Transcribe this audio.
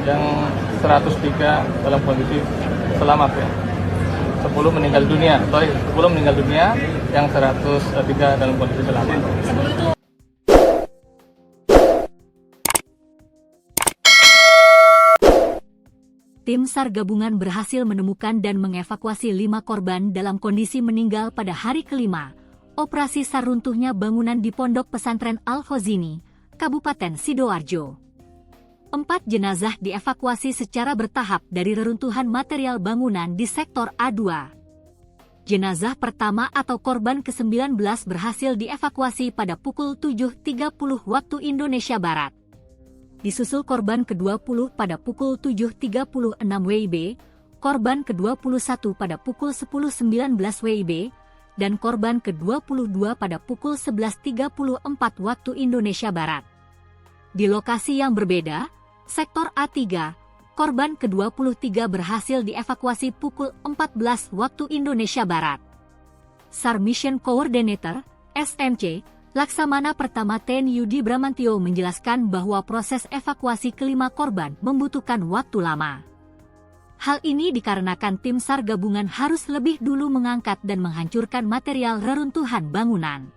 yang 103 dalam kondisi selamat ya. 10 meninggal dunia, 10 meninggal dunia, yang 103 dalam kondisi selamat. Tim SAR gabungan berhasil menemukan dan mengevakuasi 5 korban dalam kondisi meninggal pada hari kelima operasi SAR runtuhnya bangunan di Pondok Pesantren Al-Khozini, Kabupaten Sidoarjo. 4 jenazah dievakuasi secara bertahap dari reruntuhan material bangunan di sektor A2. Jenazah pertama atau korban ke-19 berhasil dievakuasi pada pukul 7.30 waktu Indonesia Barat. Disusul korban ke-20 pada pukul 7.36 WIB, korban ke-21 pada pukul 10.19 WIB, dan korban ke-22 pada pukul 11.34 waktu Indonesia Barat. Di lokasi yang berbeda, sektor A3, korban ke-23 berhasil dievakuasi pukul 14 waktu Indonesia Barat. SAR Mission Coordinator, SMC, Laksamana Pertama TNI Yudi Bramantio menjelaskan bahwa proses evakuasi kelima korban membutuhkan waktu lama. Hal ini dikarenakan tim SAR gabungan harus lebih dulu mengangkat dan menghancurkan material reruntuhan bangunan.